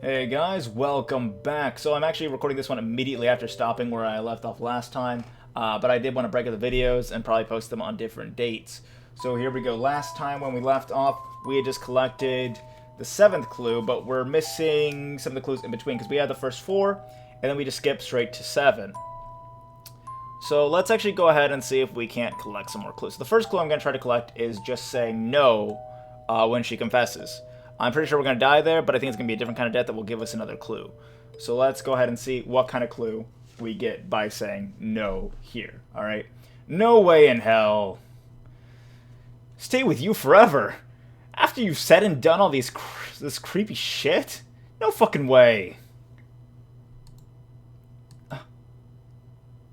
Hey guys, welcome back. So I'm actually recording this one immediately after stopping where I left off last time, but I did want to break up the videos and probably post them on different dates. So here we go. Last time when we left off, we had just collected the 7th clue, but we're missing some of the clues in between because we had the first 4, and then we just skipped straight to 7. So let's actually go ahead and see if we can't collect some more clues. So the first clue I'm going to try to collect is just saying no when she confesses. I'm pretty sure we're going to die there, but I think it's going to be a different kind of death that will give us another clue. So let's go ahead and see what kind of clue we get by saying no here. Alright? No way in hell. Stay with you forever. After you've said and done all this creepy shit? No fucking way.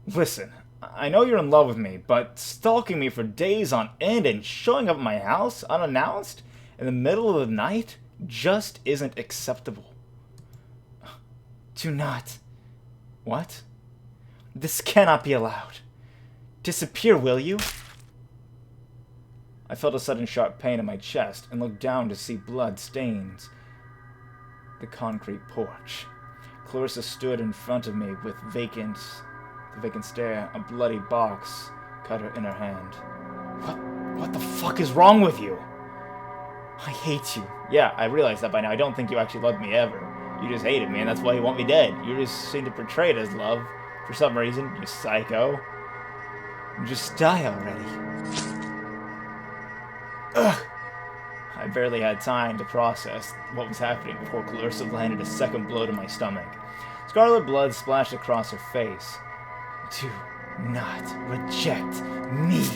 Listen, I know you're in love with me, but stalking me for days on end and showing up at my house unannounced in the middle of the night just isn't acceptable. Do not. What? This cannot be allowed. Disappear, will you? I felt a sudden sharp pain in my chest and looked down to see blood stains the concrete porch. Clarissa stood in front of me with the vacant stare, a bloody box cutter in her hand. What the fuck is wrong with you? I hate you. Yeah, I realize that by now. I don't think you actually loved me ever. You just hated me, and that's why you want me dead. You just seem to portray it as love. For some reason, you psycho. Just die already. Ugh. I barely had time to process what was happening before Clarissa landed a second blow to my stomach. Scarlet blood splashed across her face. Do not reject me.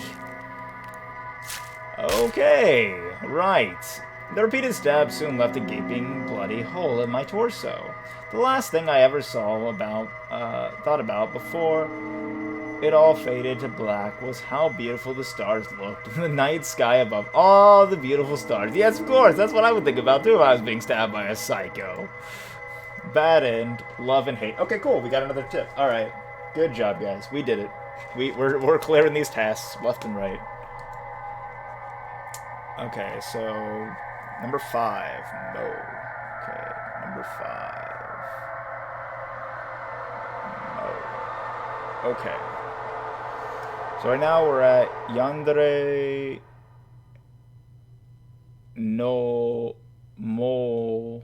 Okay, right. The repeated stab soon left a gaping, bloody hole in my torso. The last thing I ever thought about before it all faded to black was how beautiful the stars looked in the night sky above all the beautiful stars. Yes, of course, that's what I would think about too if I was being stabbed by a psycho. Bad end, love and hate. Okay, cool, we got another tip. Alright, good job, guys. We did it. We're clearing these tasks left and right. Okay, so number 5. No. Okay, number 5. No. Okay. So right now we're at Yandere no mo,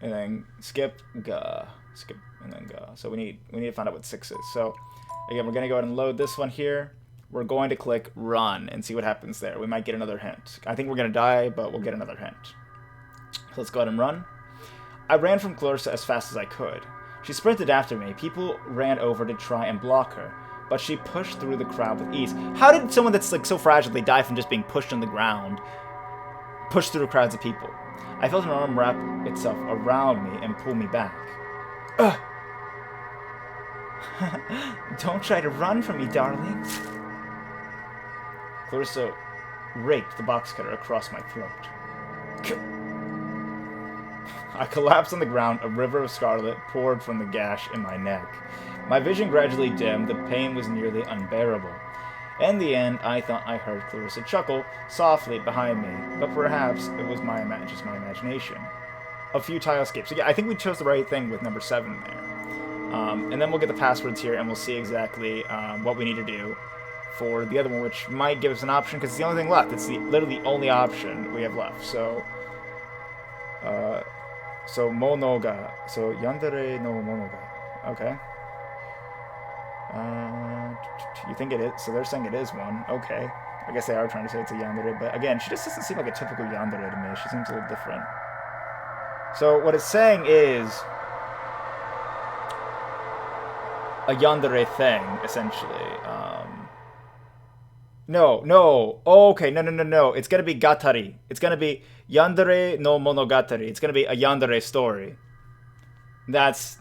and then skip and then ga. So we need to find out what 6 is. So again, we're gonna go ahead and load this one here. We're going to click run and see what happens there. We might get another hint. I think we're gonna die, but we'll get another hint. So let's go ahead and run. I ran from Clarissa as fast as I could. She sprinted after me. People ran over to try and block her, but she pushed through the crowd with ease. How did someone that's like so fragile die from just being pushed on the ground push through crowds of people? I felt an arm wrap itself around me and pull me back. Ugh! Don't try to run from me, darling. Clarissa raked the box cutter across my throat. I collapsed on the ground. A river of scarlet poured from the gash in my neck. My vision gradually dimmed. The pain was nearly unbearable. In the end, I thought I heard Clarissa chuckle softly behind me, but perhaps it was just my imagination. A futile escape. So yeah, I think we chose the right thing with number 7 there. And then we'll get the passwords here, and we'll see exactly what we need to do for the other one, which might give us an option, because it's the only thing left. It's literally the only option we have left. So, Monoga. So, Yandere no Monoga. Okay. You think it is? So they're saying it is one. Okay. I guess they are trying to say it's a Yandere, but again, she just doesn't seem like a typical Yandere to me. She seems a little different. So what it's saying is a Yandere thing, essentially. No. Oh, okay, no. It's gonna be Gatari. It's gonna be Yandere no Monogatari. It's gonna be a Yandere story. That's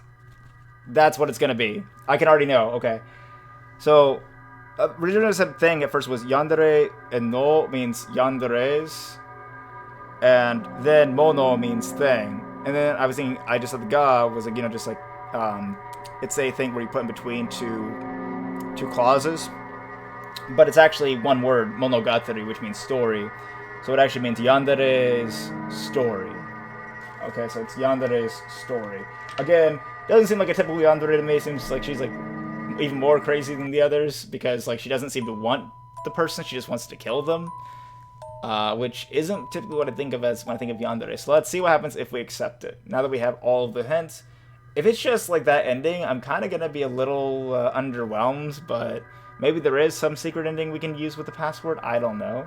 what it's gonna be. I can already know. Okay. So, original thing at first was Yandere, and no means yanderes, and then mono means thing. And then I was thinking, I just thought the ga was like, just like, it's a thing where you put in between two clauses. But it's actually one word, monogatari, which means story. So it actually means Yandere's story. Okay, so it's Yandere's story. Again, doesn't seem like a typical Yandere to me. It seems like she's like even more crazy than the others because like she doesn't seem to want the person. She just wants to kill them. Which isn't typically what I think of as when I think of Yandere. So let's see what happens if we accept it. Now that we have all of the hints. If it's just like that ending, I'm kind of going to be a little underwhelmed, but maybe there is some secret ending we can use with the password. I don't know.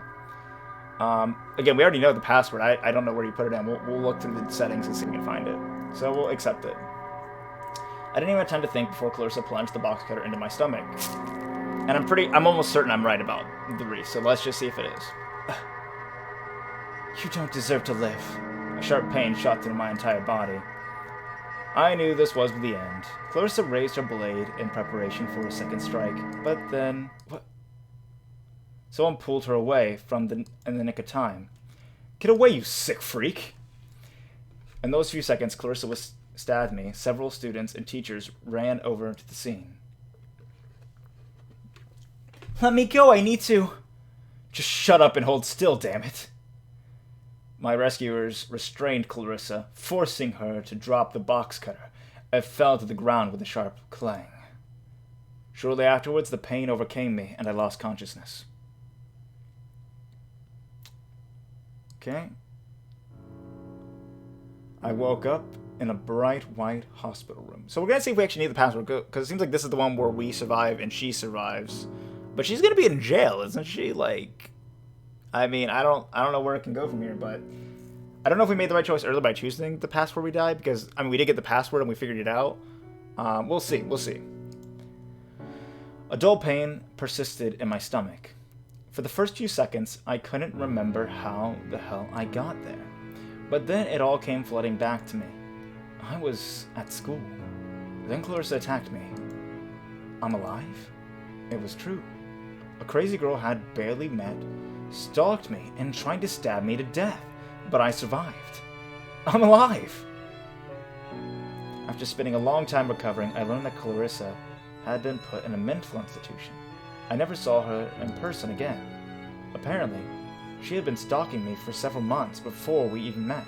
Again, we already know the password. I don't know where you put it in. We'll look through the settings and see if we can find it. So we'll accept it. I didn't even have time to think before Clarissa plunged the box cutter into my stomach. And I'm almost certain I'm right about the wreath, so let's just see if it is. You don't deserve to live. A sharp pain shot through my entire body. I knew this was the end. Clarissa raised her blade in preparation for a second strike, but then... What? Someone pulled her away in the nick of time. Get away, you sick freak! In those few seconds Clarissa stabbed me, several students and teachers ran over to the scene. Let me go, I need to... Just shut up and hold still, damn it. My rescuers restrained Clarissa, forcing her to drop the box cutter. It fell to the ground with a sharp clang. Shortly afterwards, the pain overcame me, and I lost consciousness. Okay. I woke up in a bright white hospital room. So we're going to see if we actually need the password, because it seems like this is the one where we survive and she survives. But she's going to be in jail, isn't she? Like... I mean, I don't know where it can go from here, but I don't know if we made the right choice earlier by choosing the password we died, because, I mean, we did get the password and we figured it out. We'll see. A dull pain persisted in my stomach. For the first few seconds, I couldn't remember how the hell I got there. But then it all came flooding back to me. I was at school. Then Clarissa attacked me. I'm alive? It was true. A crazy girl had barely met, stalked me, and tried to stab me to death, but I survived. I'm alive! After spending a long time recovering, I learned that Clarissa had been put in a mental institution. I never saw her in person again. Apparently, she had been stalking me for several months before we even met.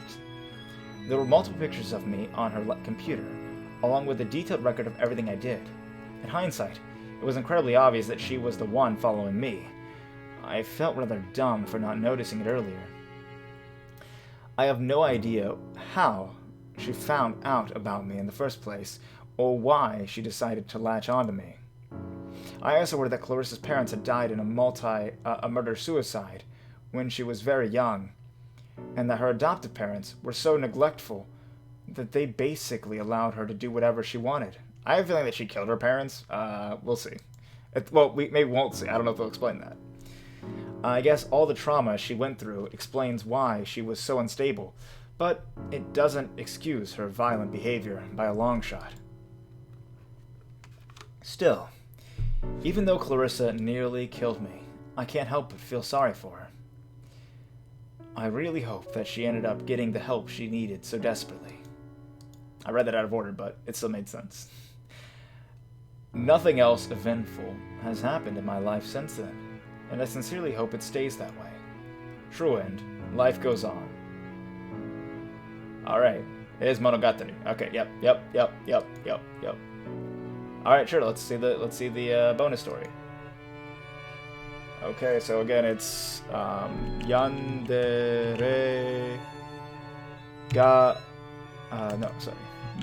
There were multiple pictures of me on her computer, along with a detailed record of everything I did. In hindsight, it was incredibly obvious that she was the one following me. I felt rather dumb for not noticing it earlier. I have no idea how she found out about me in the first place, or why she decided to latch onto me. I also heard that Clarissa's parents had died in a murder-suicide when she was very young, and that her adoptive parents were so neglectful that they basically allowed her to do whatever she wanted. I have a feeling that she killed her parents. We'll see. We maybe won't see. I don't know if they'll explain that. I guess all the trauma she went through explains why she was so unstable, but it doesn't excuse her violent behavior by a long shot. Still, even though Clarissa nearly killed me, I can't help but feel sorry for her. I really hope that she ended up getting the help she needed so desperately. I read that out of order, but it still made sense. Nothing else eventful has happened in my life since then, and I sincerely hope it stays that way. True end. Life goes on. Alright. It is Monogatari. Okay, yep. Alright, sure, let's see the bonus story. Okay, so again it's Yandere ga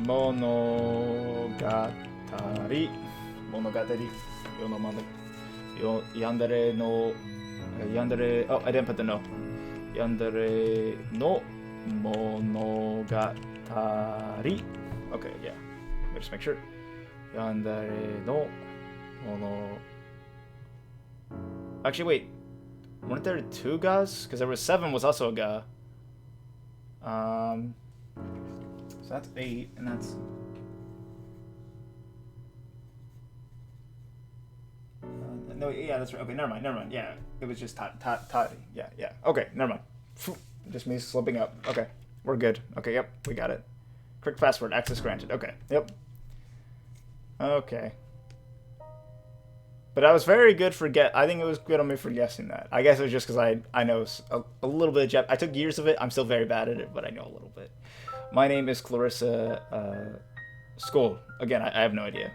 Monogatari. Yandere no oh, I didn't put the no. Yandere no Monogatari. Okay, yeah. Let me just make sure. Yandere no Mono. Actually, wait. Weren't there 2 gas? Because there was 7 was also a ga. So that's 8, and that's. No, yeah, that's right. Okay, never mind. Yeah, it was just Tati. Yeah. Okay, never mind. Just me slipping up. Okay, we're good. Okay, yep, we got it. Correct password, access granted. Okay, yep. Okay. But I was very good for I think it was good on me for guessing that. I guess it was just because I know a little bit of Japanese. I took years of it. I'm still very bad at it, but I know a little bit. My name is Clarissa Skoll. Again, I have no idea.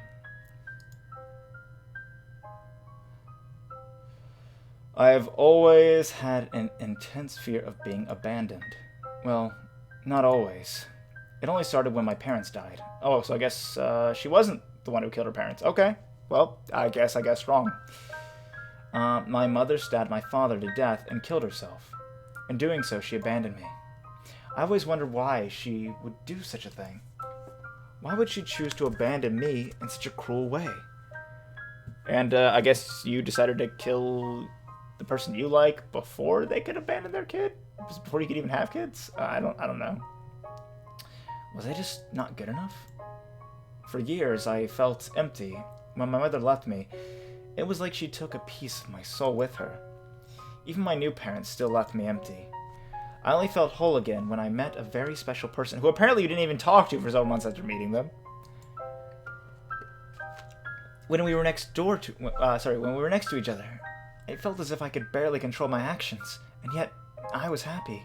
I have always had an intense fear of being abandoned. Well, not always. It only started when my parents died. Oh, so I guess she wasn't the one who killed her parents. Okay. Well, I guess wrong. My mother stabbed my father to death and killed herself. In doing so, she abandoned me. I always wondered why she would do such a thing. Why would she choose to abandon me in such a cruel way? And I guess you decided to kill the person you like before they could abandon their kid? Before you could even have kids? I don't know. Was I just not good enough? For years, I felt empty. When my mother left me, it was like she took a piece of my soul with her. Even my new parents still left me empty. I only felt whole again when I met a very special person who apparently you didn't even talk to for several months after meeting them. When we were next to each other, it felt as if I could barely control my actions, and yet I was happy.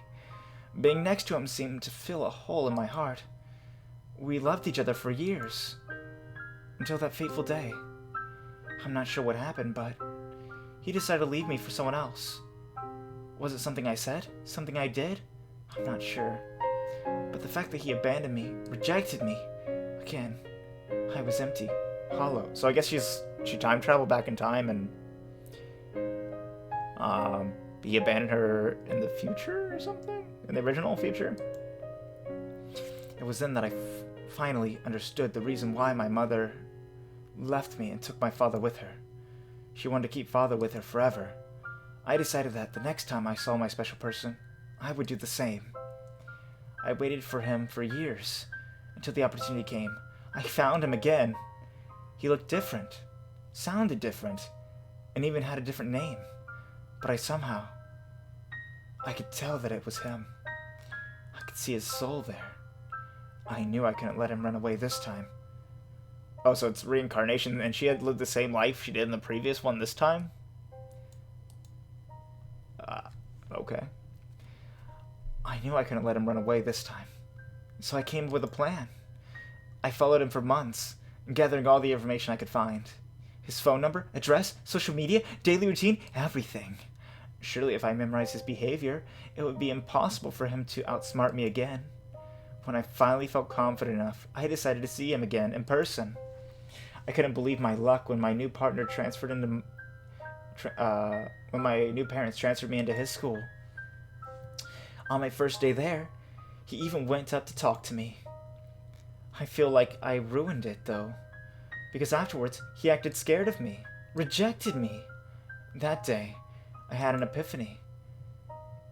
Being next to him seemed to fill a hole in my heart. We loved each other for years, until that fateful day. I'm not sure what happened, but he decided to leave me for someone else. Was it something I said? Something I did? I'm not sure. But the fact that he abandoned me, rejected me, again, I was empty, hollow. So I guess she time traveled back in time and he abandoned her in the future or something? In the original future? It was then that I finally understood the reason why my mother left me and took my father with her. She wanted to keep father with her forever. I decided that the next time I saw my special person, I would do the same. I waited for him for years, until the opportunity came. I found him again. He looked different, sounded different, and even had a different name. But I could tell that it was him. I could see his soul there. I knew I couldn't let him run away this time. Oh, so it's reincarnation, and she had lived the same life she did in the previous one this time? Okay. I knew I couldn't let him run away this time. So I came up with a plan. I followed him for months, gathering all the information I could find. His phone number, address, social media, daily routine, everything. Surely if I memorized his behavior, it would be impossible for him to outsmart me again. When I finally felt confident enough, I decided to see him again in person. I couldn't believe my luck when my new partner when my new parents transferred me into his school. On my first day there, he even went up to talk to me. I feel like I ruined it, though, because afterwards he acted scared of me, rejected me. That day, I had an epiphany.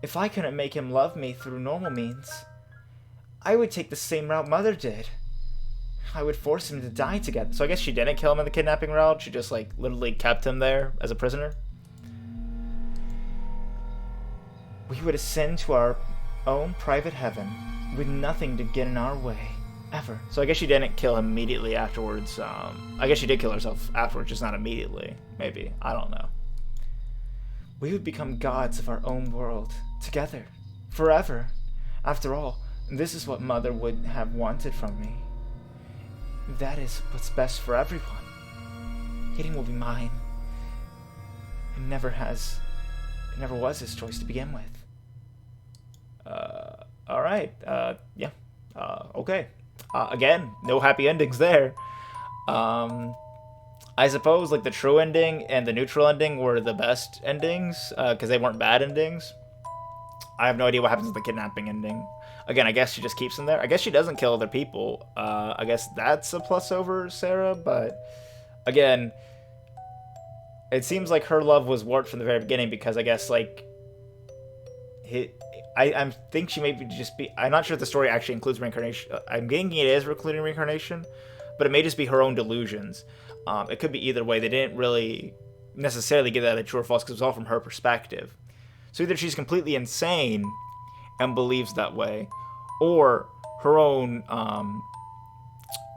If I couldn't make him love me through normal means, I would take the same route Mother did. I would force him to die together. So I guess she didn't kill him in the kidnapping route. She just, like, literally kept him there as a prisoner. We would ascend to our own private heaven with nothing to get in our way, ever. So I guess she didn't kill him immediately afterwards. I guess she did kill herself afterwards, just not immediately. Maybe. I don't know. We would become gods of our own world, together, forever. After all, this is what Mother would have wanted from me. That is what's best for everyone. Hitting will be mine. It never was his choice to begin with. Alright, yeah. Okay. Again, no happy endings there. I suppose, like, the true ending and the neutral ending were the best endings, because they weren't bad endings. I have no idea what happens with the kidnapping ending. Again, I guess she just keeps him there. I guess she doesn't kill other people. I guess that's a plus over Sarah, but again, it seems like her love was warped from the very beginning because I guess, like, I think she may just be... I'm not sure if the story actually includes reincarnation. I'm thinking it is including reincarnation, but it may just be her own delusions. It could be either way. They didn't really necessarily get that true or false because it was all from her perspective. So either she's completely insane and believes that way, or her own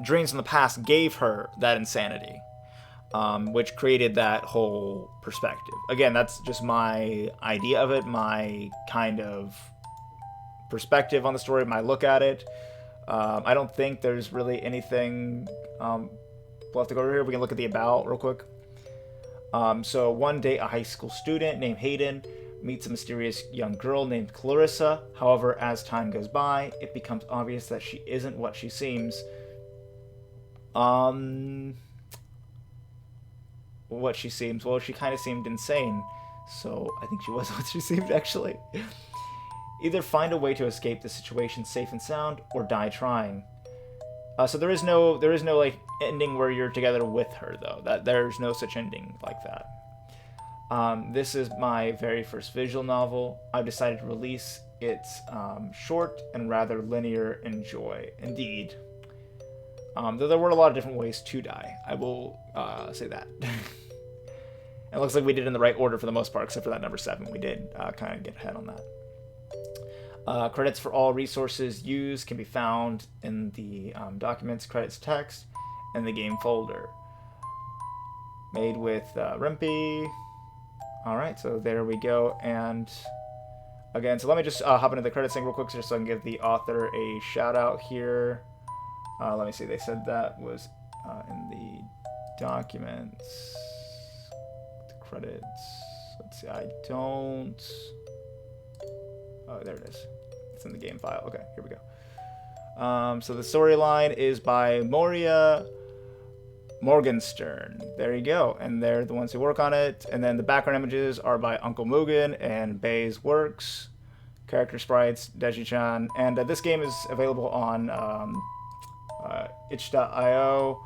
dreams in the past gave her that insanity. which created that whole perspective. Again, that's just my idea of it, my kind of perspective on the story, my look at it. I don't think there's really anything we'll have to go over here. We can look at the about real quick. So one day, a high school student named Hayden meets a mysterious young girl named Clarissa. However, as time goes by, it becomes obvious that she isn't what she seems. What she seems? Well, she kind of seemed insane. So I think she was what she seemed, actually. Either find a way to escape the situation safe and sound, or die trying. So there is no like ending where you're together with her, though. There's no such ending like that. This is my very first visual novel. I've decided to release its short and rather linear enjoy. Indeed. Though there were a lot of different ways to die. I will say that. It looks like we did in the right order for the most part, except for that number 7. We did kind of get ahead on that. Credits for all resources used can be found in the documents, credits text, and the game folder. Made with Rimpy. Alright, so there we go. And again, so let me just hop into the credits thing real quick just so I can give the author a shout out here. Let me see, they said that was in the documents. The credits. Let's see, I don't. Oh, there it is. It's in the game file. Okay, here we go. So the storyline is by Moria Morgenstern. There you go. And they're the ones who work on it. And then the background images are by Uncle Mugen and Bay's Works. Character sprites, Deji-chan. And this game is available on itch.io.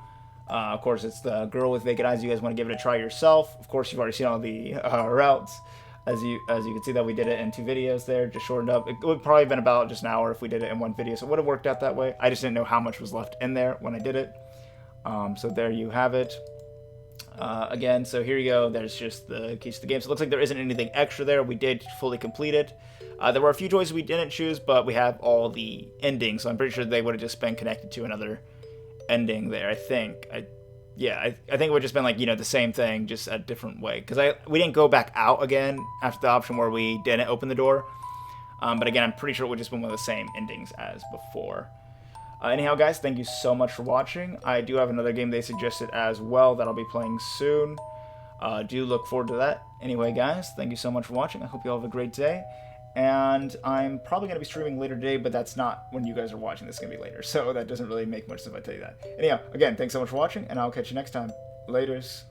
Of course, it's the girl with vacant eyes. You guys want to give it a try yourself. Of course, you've already seen all the routes. As you can see that we did it in 2 videos there, just shortened up. It would probably have been about just an hour if we did it in 1 video, so it would have worked out that way. I just didn't know how much was left in there when I did it. So there you have it. Again, so here you go. There's just the keys to the game. So it looks like there isn't anything extra there. We did fully complete it. There were a few choices we didn't choose, but we have all the endings, so I'm pretty sure they would have just been connected to another ending there, I think. I think it would have just been like, the same thing, just a different way. Because we didn't go back out again after the option where we didn't open the door. But again, I'm pretty sure it would have just been one of the same endings as before. Anyhow, guys, thank you so much for watching. I do have another game they suggested as well that I'll be playing soon. Do look forward to that. Anyway, guys, thank you so much for watching. I hope you all have a great day. And I'm probably going to be streaming later today, but that's not when you guys are watching. This is going to be later, so that doesn't really make much sense if I tell you that. Anyhow, again, thanks so much for watching, and I'll catch you next time. Laters.